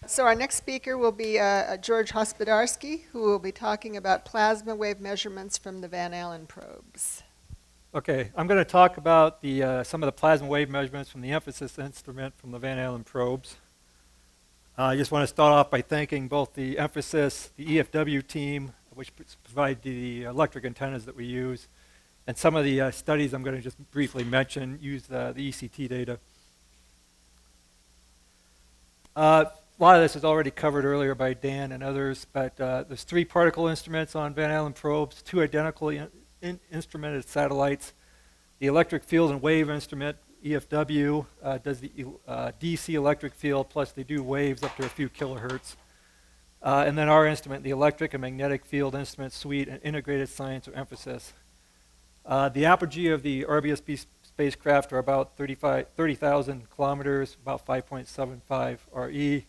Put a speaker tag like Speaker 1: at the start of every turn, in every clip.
Speaker 1: So our next speaker will be George Hospodarsky, who will be talking about plasma wave measurements from the Van Allen probes.
Speaker 2: Okay, I'm going to talk about some of the plasma wave measurements from the emphasis instrument from the Van Allen probes. I just want to start off by thanking both the emphasis, the EFW team, which provide the electric antennas that we use, and some of the studies I'm going to just briefly mention use the ECT data. A lot of this is already covered earlier by Dan and others, but there's 3 particle instruments on Van Allen probes, 2 identically instrumented satellites. The electric field and wave instrument, EFW, does the DC electric field, plus they do waves up to a few kilohertz. And then our instrument, the electric and magnetic field instrument suite and integrated science or emphasis. The apogee of the RBSB spacecraft are about 30,000 kilometers, about 5.75 RE.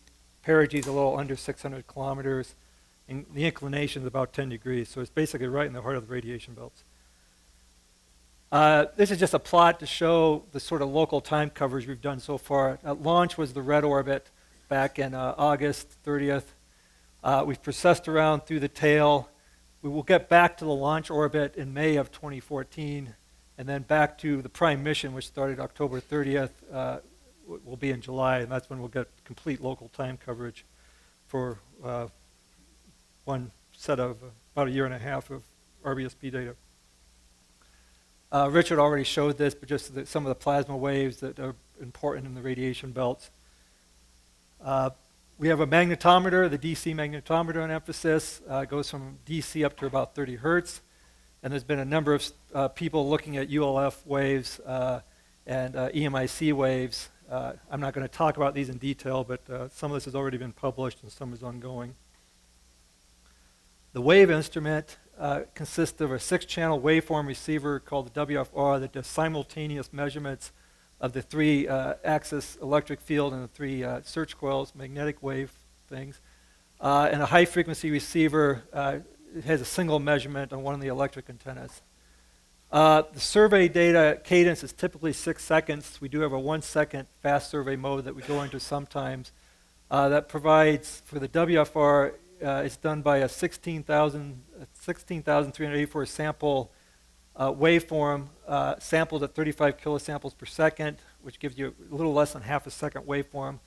Speaker 2: Perigee is a little under 600 kilometers, and the inclination is about 10 degrees, so it's basically right in the heart of the radiation belts. This is just a plot to show the sort of local time coverage we've done so far. At launch was the red orbit back in August 30th. We've processed around through the tail. We will get back to the launch orbit in May of 2014, and then back to the prime mission, which started October 30th, will be in July, and that's when we'll get complete local time coverage for one set of about a year and a half of RBSB data. Richard already showed this, but just some of the plasma waves that are important in the radiation belts. We have a magnetometer, the DC magnetometer on emphasis, goes from DC up to about 30 hertz. And there's been a number of people looking at ULF waves and EMIC waves. I'm not going to talk about these in detail, but some of this has already been published and some is ongoing. The wave instrument consists of a 6-channel waveform receiver called the WFR that does simultaneous measurements of the 3 axis electric field and the 3 search coils, magnetic wave things. And a high frequency receiver it has a single measurement on one of the electric antennas. The survey data cadence is typically 6 seconds. We do have a 1-second fast survey mode that we go into sometimes. That provides, for the WFR, it's done by a 16,384 sample waveform, sampled at 35 kilosamples per second, which gives you a little less than half a second waveform.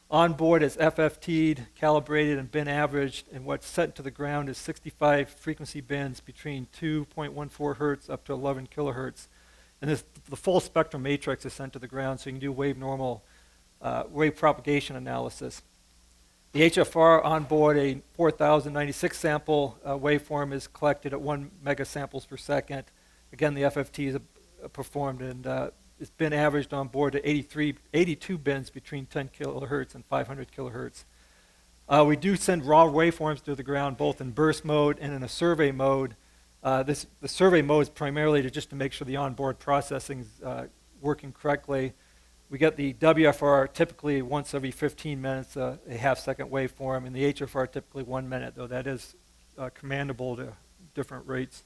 Speaker 2: On board is FFT'd, calibrated, and bin averaged, and what's sent to the ground is 65 frequency bins between 2.14 hertz up to 11 kilohertz. And the full spectrum matrix is sent to the ground, so you can do wave propagation analysis. The HFR on board, a 4,096 sample waveform, is collected at 1 megasamples per second. Again, the FFT is performed, and it's been averaged on board to 82 bins between 10 kilohertz and 500 kilohertz. We do send raw waveforms to the ground, both in burst mode and in a survey mode. The survey mode is primarily just to make sure the onboard processing is working correctly. We get the WFR typically once every 15 minutes, a half-second waveform, and the HFR typically 1 minute, though that is commandable to different rates.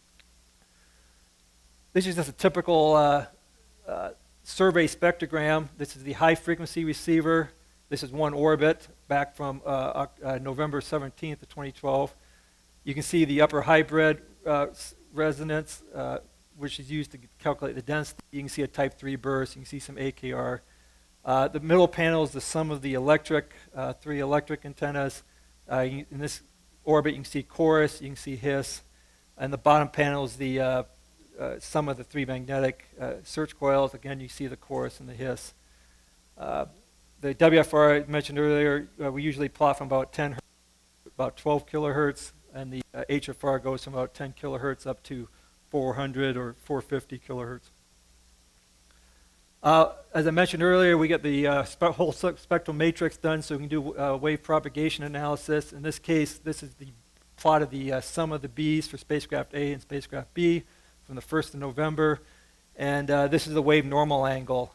Speaker 2: This is just a typical survey spectrogram. This is the high-frequency receiver. This is one orbit back from November 17th of 2012. You can see the upper hybrid resonance, which is used to calculate the density. You can see a type 3 burst. You can see some AKR. The middle panel is the sum of the 3 electric antennas. In this orbit, you can see chorus, you can see hiss. And the bottom panel is the sum of the 3 magnetic search coils. Again, you see the chorus and the hiss. The WFR I mentioned earlier, we usually plot from about 10 hertz to about 12 kilohertz, and the HFR goes from about 10 kilohertz up to 400 or 450 kilohertz. As I mentioned earlier, we get the whole spectral matrix done, so we can do wave propagation analysis. In this case, this is the plot of the sum of the B's for spacecraft A and spacecraft B from the 1st of November. And this is the wave normal angle.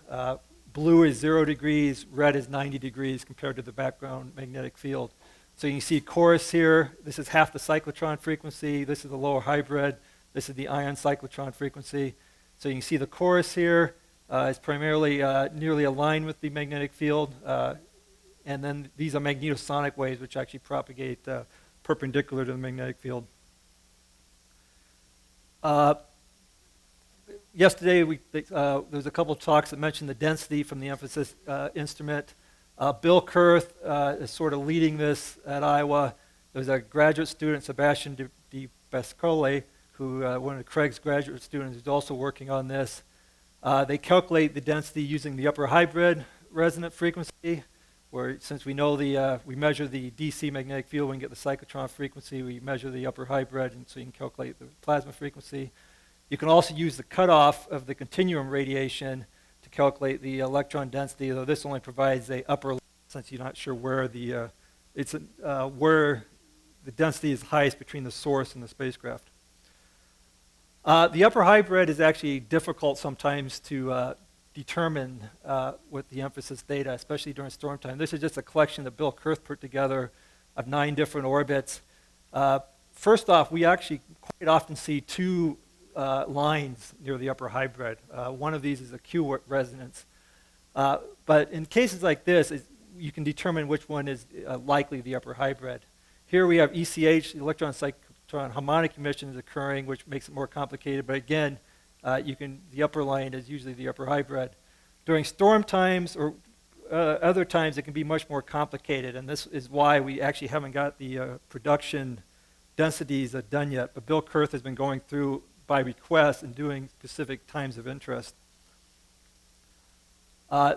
Speaker 2: Blue is 0 degrees, red is 90 degrees compared to the background magnetic field. So you can see chorus here. This is half the cyclotron frequency. This is the lower hybrid. This is the ion cyclotron frequency. So you can see the chorus here. It's primarily nearly aligned with the magnetic field. and then these are magnetosonic waves, which actually propagate perpendicular to the magnetic field. Yesterday, there was a couple of talks that mentioned the density from the emphasis instrument. Bill Kurth is sort of leading this at Iowa. There's a graduate student, Sebastian Di Pascale, who one of Craig's graduate students who's also working on this. They calculate the density using the upper hybrid resonant frequency, where since we know we measure the DC magnetic field, we can get the cyclotron frequency, we measure the upper hybrid, and so you can calculate the plasma frequency. You can also use the cutoff of the continuum radiation to calculate the electron density, though this only provides a upper limit since you're not sure where where the density is highest between the source and the spacecraft. The upper hybrid is actually difficult sometimes to determine with the emphasis data, especially during storm time. This is just a collection that Bill Kurth put together of 9 different orbits. First off, we actually quite often see 2 lines near the upper hybrid. One of these is a Q resonance. But in cases like this, you can determine which one is likely the upper hybrid. Here we have ECH, electron cyclotron harmonic emissions occurring, which makes it more complicated. But again, the upper line is usually the upper hybrid. During storm times or other times, it can be much more complicated. And this is why we actually haven't got the production densities done yet. But Bill Kurth has been going through by request and doing specific times of interest.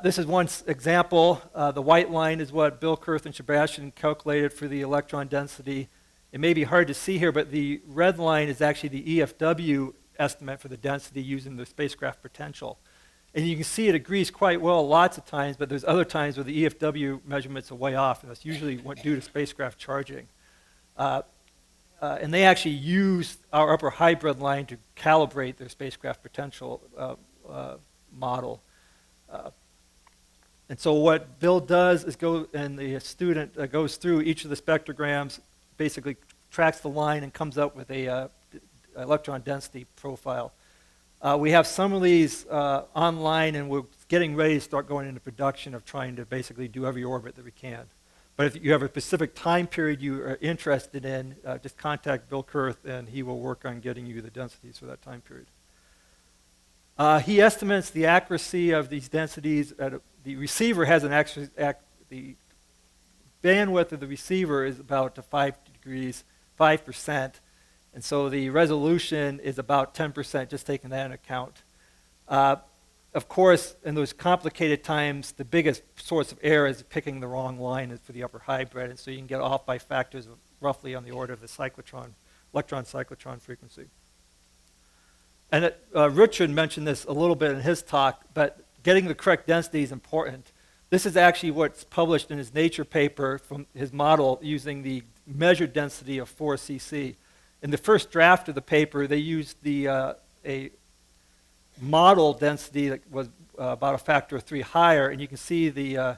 Speaker 2: This is one example. The white line is what Bill Kurth and Sebastian calculated for the electron density. It may be hard to see here, but the red line is actually the EFW estimate for the density using the spacecraft potential. And you can see it agrees quite well lots of times, but there's other times where the EFW measurements are way off, and that's usually due to spacecraft charging. And they actually use our upper hybrid line to calibrate their spacecraft potential model. And so what Bill does is the student goes through each of the spectrograms, basically tracks the line and comes up with a electron density profile. We have some of these online, and we're getting ready to start going into production of trying to basically do every orbit that we can. But if you have a specific time period you are interested in, just contact Bill Kurth, and he will work on getting you the densities for that time period. He estimates the accuracy of these densities. The receiver has an accuracy, the bandwidth of the receiver is about 5%, and so the resolution is about 10%, just taking that into account. Of course, in those complicated times, the biggest source of error is picking the wrong line for the upper hybrid, and so you can get off by factors of roughly on the order of the electron cyclotron frequency. And Richard mentioned this a little bit in his talk, but getting the correct density is important. This is actually what's published in his Nature paper from his model using the measured density of 4 cc. In the first draft of the paper, they used a model density that was about a factor of 3 higher, and you can see the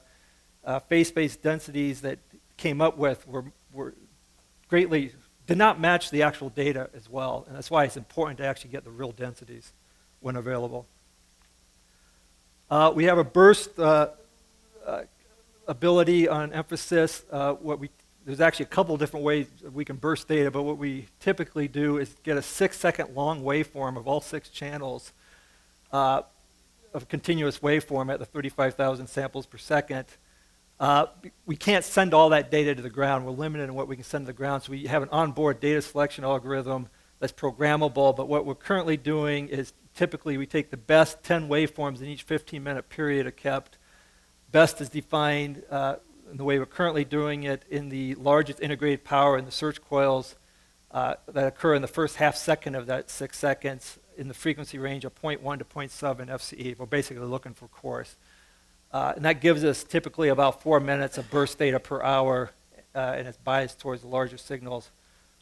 Speaker 2: phase-space densities that came up with were greatly, did not match the actual data as well, and that's why it's important to actually get the real densities when available. We have a burst ability on emphasis. There's actually a couple of different ways we can burst data, but what we typically do is get a 6-second long waveform of all 6 channels of continuous waveform at the 35,000 samples per second. We can't send all that data to the ground. We're limited in what we can send to the ground, so we have an onboard data selection algorithm that's programmable, but what we're currently doing is typically we take the best 10 waveforms in each 15-minute period are kept. Best is defined in the way we're currently doing it in the largest integrated power in the search coils that occur in the first half second of that 6 seconds in the frequency range of 0.1 to 0.7 FCE. We're basically looking for coarse. And that gives us typically about 4 minutes of burst data per hour, and it's biased towards the larger signals.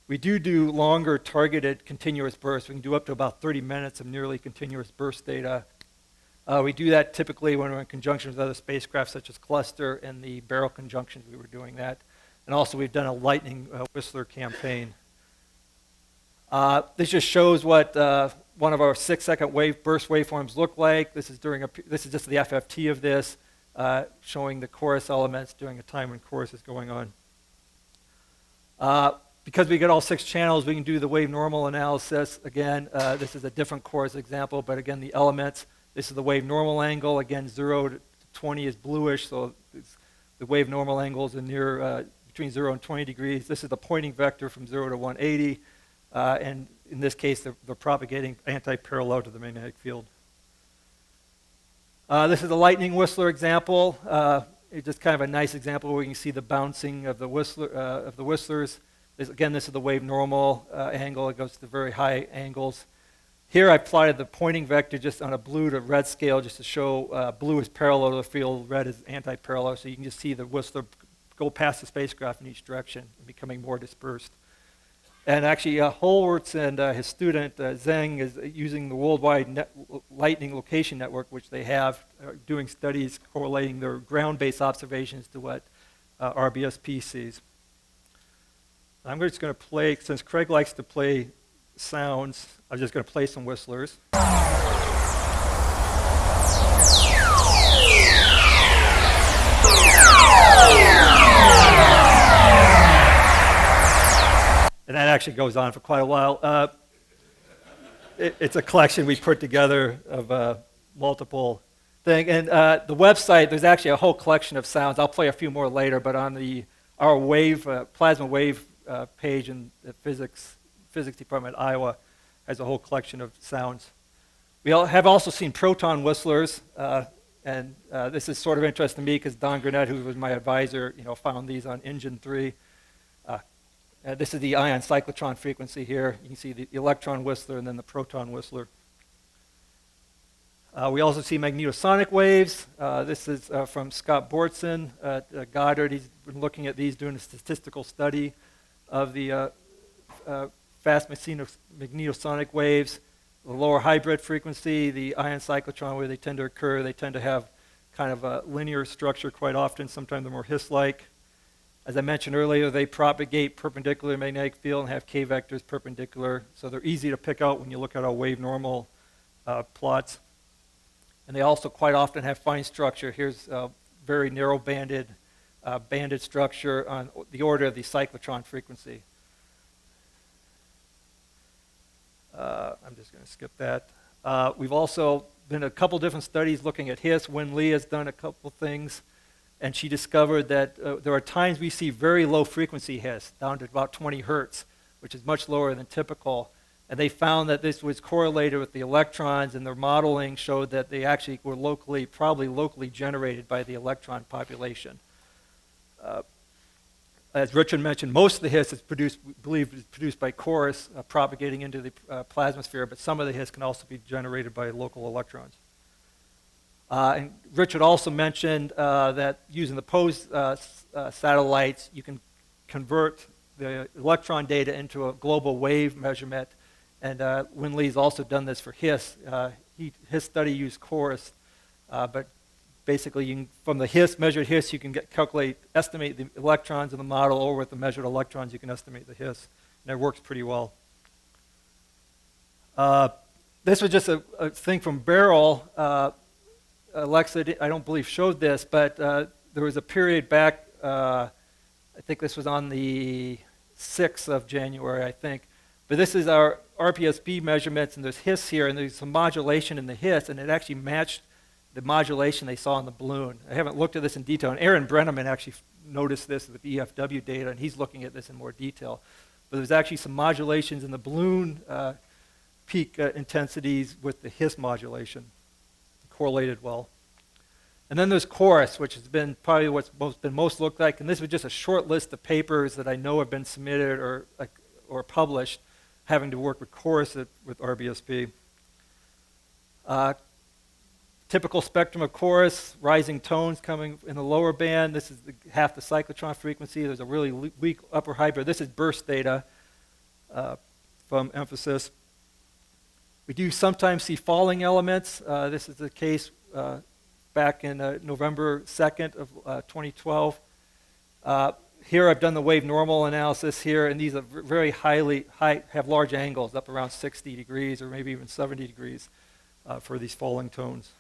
Speaker 2: We do longer targeted continuous bursts. We can do up to about 30 minutes of nearly continuous burst data. We do that typically when we're in conjunction with other spacecraft such as Cluster and the Barrel conjunctions. We were doing that. And also we've done a Lightning Whistler campaign. This just shows what one of our 6-second burst waveforms look like. This is just the FFT of this. showing the chorus elements during a time when chorus is going on. Because we get all 6 channels, we can do the wave normal analysis. Again, this is a different chorus example, but again, the elements, this is the wave normal angle. Again, 0 to 20 is bluish, so the wave normal angles are near between 0 and 20 degrees. This is the pointing vector from 0 to 180, and in this case, they're propagating anti-parallel to the magnetic field. This is a lightning whistler example. It's just kind of a nice example where you can see the bouncing of the whistlers. Again, this is the wave normal angle. It goes to very high angles. Here I plotted the pointing vector just on a blue to red scale just to show blue is parallel to the field, red is anti-parallel, so you can just see the whistler go past the spacecraft in each direction and becoming more dispersed. And actually, Holwertz and his student, Zheng, is using the worldwide lightning location network, which they have, doing studies correlating their ground-based observations to what RBSP sees. I'm just going to play, since Craig likes to play sounds, I'm just going to play some whistlers. And that actually goes on for quite a while. It's a collection we put together of multiple things. And the website, there's actually a whole collection of sounds. I'll play a few more later, but on our wave, plasma wave page in the physics department at Iowa has a whole collection of sounds. We have also seen proton whistlers, and this is sort of interesting to me because Don Gurnett, who was my advisor, found these on Engine 3. This is the ion cyclotron frequency here. You can see the electron whistler and then the proton whistler. We also see magnetosonic waves. This is from Scott Bortson at Goddard. He's been looking at these, doing a statistical study of the fast magnetosonic waves. The lower hybrid frequency, the ion cyclotron, where they tend to occur, they tend to have kind of a linear structure quite often. Sometimes they're more His-like. As I mentioned earlier, they propagate perpendicular magnetic field and have k-vectors perpendicular, so they're easy to pick out when you look at our wave normal plots. And they also quite often have fine structure. Here's a very narrow banded structure on the order of the cyclotron frequency. I'm just going to skip that. We've also been a couple different studies looking at His. Win Lee has done a couple things, and she discovered that there are times we see very low frequency His, down to about 20 hertz, which is much lower than typical. And they found that this was correlated with the electrons, and their modeling showed that they actually were probably locally generated by the electron population. As Richard mentioned, most of the His is produced by chorus propagating into the plasmasphere, but some of the His can also be generated by local electrons. And Richard also mentioned that using the POSE satellites, you can convert the electron data into a global wave measurement. And Win Lee's also done this for His. His study used chorus, but basically from the measured His, you can estimate the electrons in the model, or with the measured electrons, you can estimate the His. And it works pretty well. This was just a thing from Beryl. Alexa, I don't believe, showed this, but there was a period back, I think this was on the 6th of January, I think. But this is our RPSB measurements, and there's His here, and there's some modulation in the His, and it actually matched the modulation they saw in the balloon. I haven't looked at this in detail, and Aaron Brenneman actually noticed this with EFW data, and he's looking at this in more detail. But there's actually some modulations in the balloon peak intensities with the His modulation, correlated well. And then there's chorus, which has been probably what's been most looked like, and this was just a short list of papers that I know have been submitted or published having to work with chorus with RBSP. Typical spectrum of chorus, rising tones coming in the lower band. This is half the cyclotron frequency. There's a really weak upper hybrid. This is burst data from Emphasis. We do sometimes see falling elements. This is the case back in November 2nd of 2012. Here I've done the wave normal analysis here, and these are very have large angles, up around 60 degrees or maybe even 70 degrees for these falling tones.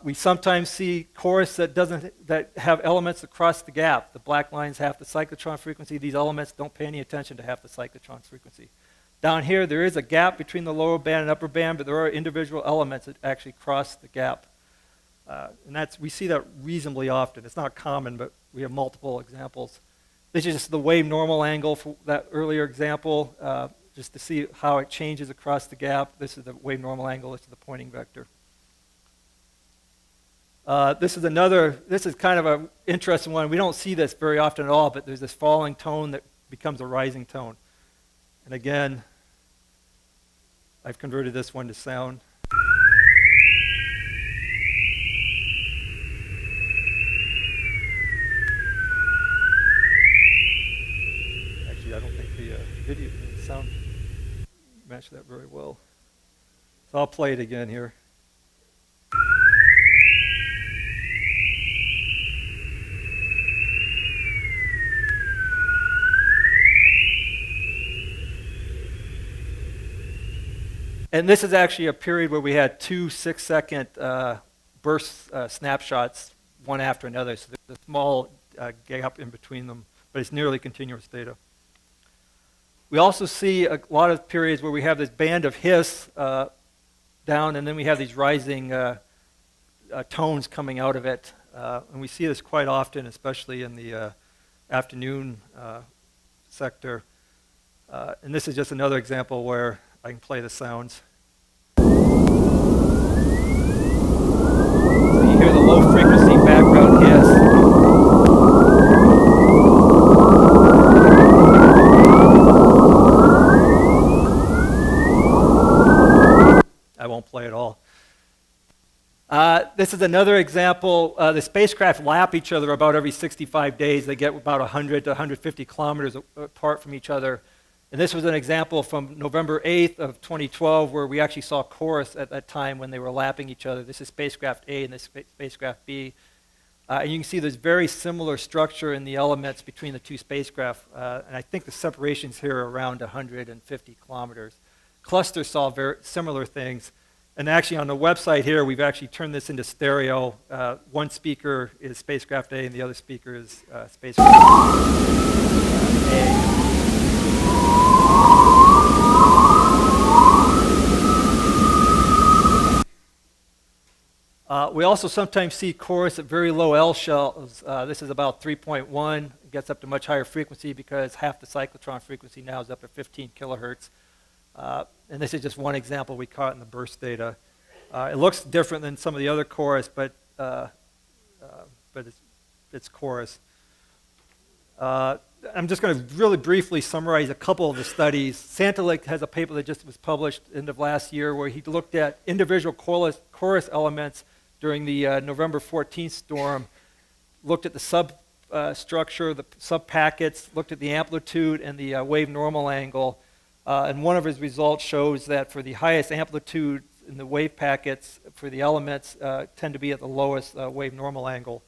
Speaker 2: We sometimes see chorus that have elements across the gap. The black line's half the cyclotron frequency. These elements don't pay any attention to half the cyclotron frequency. Down here, there is a gap between the lower band and upper band, but there are individual elements that actually cross the gap. And we see that reasonably often. It's not common, but we have multiple examples. This is just the wave normal angle for that earlier example, just to see how it changes across the gap. This is the wave normal angle. This is the pointing vector. This is kind of an interesting one. We don't see this very often at all, but there's this falling tone that becomes a rising tone. And again, I've converted this one to sound. Actually, I don't think the sound matched that very well. So I'll play it again here. And this is actually a period where we had two 6-second burst snapshots, one after another. So there's a small gap in between them, but it's nearly continuous data. We also see a lot of periods where we have this band of hiss down, and then we have these rising tones coming out of it. And we see this quite often, especially in the afternoon sector. And this is just another example where I can play the sounds. So you hear the low frequency background hiss. I won't play it all. This is another example. The spacecraft lap each other about every 65 days. They get about 100 to 150 kilometers apart from each other. And this was an example from November 8th of 2012 where we actually saw chorus at that time when they were lapping each other. This is spacecraft A and this is spacecraft B. And you can see there's very similar structure in the elements between the two spacecraft. And I think the separations here are around 150 kilometers. Clusters saw very similar things. And actually on the website here, we've actually turned this into stereo. One speaker is spacecraft A and the other speaker is spacecraft A. We also sometimes see chorus at very low L shells. This is about 3.1. It gets up to much higher frequency because half the cyclotron frequency now is up at 15 kilohertz. And this is just one example we caught in the burst data. It looks different than some of the other chorus, but it's chorus. I'm just going to really briefly summarize a couple of the studies. Santelic has a paper that just was published end of last year where he looked at individual chorus elements during the November 14th storm, looked at the substructure, the subpackets, looked at the amplitude and the wave normal angle. And one of his results shows that for the highest amplitude in the wave packets for the elements tend to be at the lowest wave normal angle.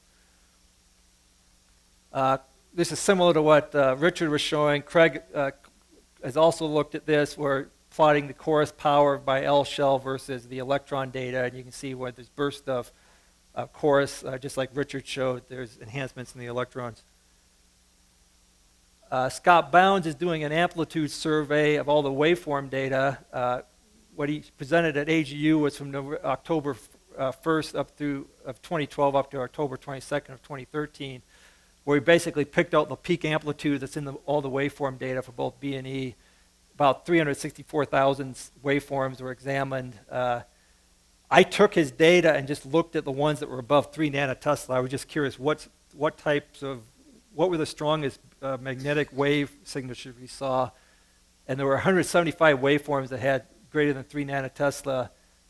Speaker 2: This is similar to what Richard was showing. Craig has also looked at this. We're plotting the chorus power by L shell versus the electron data, and you can see where there's burst of chorus, just like Richard showed, there's enhancements in the electrons. Scott Bounds is doing an amplitude survey of all the waveform data. What he presented at AGU was from October 1st up through of 2012 up to October 22nd of 2013, where we basically picked out the peak amplitude that's in all the waveform data for both B and E. About 364,000 waveforms were examined. I took his data and just looked at the ones that were above 3 nanotesla. I was just curious what were the strongest magnetic wave signatures we saw. And there were 175 waveforms that had greater than 3 nanotesla.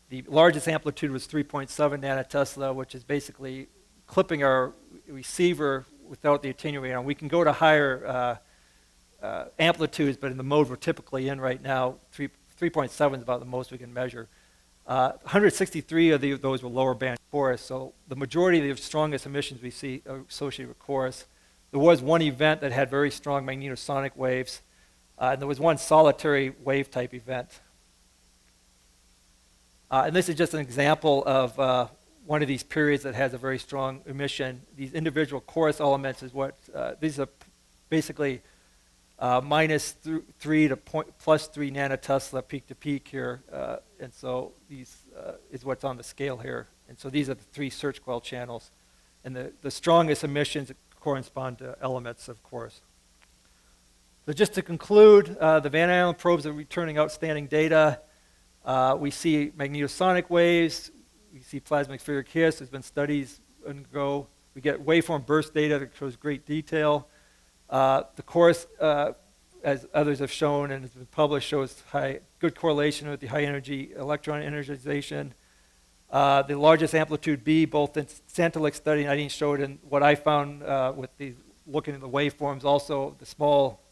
Speaker 2: The largest amplitude was 3.7 nanotesla, which is basically clipping our receiver without the attenuator. And we can go to higher amplitudes, but in the mode we're typically in right now, 3.7 is about the most we can measure. 163 of those were lower band chorus, so the majority of the strongest emissions we see are associated with chorus. There was one event that had very strong magnetosonic waves, and there was one solitary wave type event. And this is just an example of one of these periods that has a very strong emission. These individual chorus elements is what, these are basically -3 to +3 nanotesla peak to peak here. And so these is what's on the scale here. And so these are the 3 search coil channels. And the strongest emissions correspond to elements, of course. So just to conclude, the Van Allen probes are returning outstanding data. We see magnetosonic waves. We see plasmapheric hiss. There's been studies undergo. We get waveform burst data that shows great detail. The course, as others have shown and has been published, shows good correlation with the high energy electron energization. The largest amplitude B, both in Santelich study, and I didn't show it in what I found with looking at the waveforms, also the small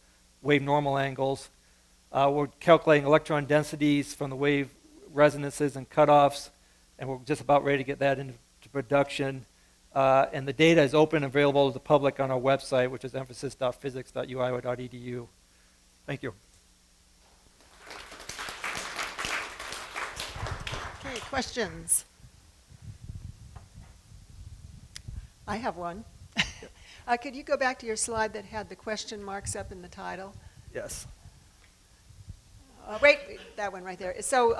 Speaker 2: wave normal angles. We're calculating electron densities from the wave resonances and cutoffs, and we're just about ready to get that into production. And the data is open and available to the public on our website, which is emphasis.physics.uiowa.edu. Thank you.
Speaker 1: Okay, questions? I have one. Could you go back to your slide that had the question marks up in the title?
Speaker 2: Yes.
Speaker 1: Wait, that one right there. So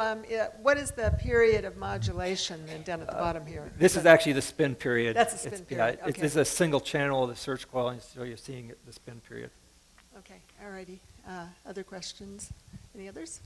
Speaker 1: what is the period of modulation then down at the bottom here?
Speaker 2: This is actually the spin period.
Speaker 1: That's the spin period,
Speaker 2: Yeah,
Speaker 1: okay.
Speaker 2: It's a single channel of the search coil, and so you're seeing the spin period.
Speaker 1: Okay, all righty. Other questions? Any others?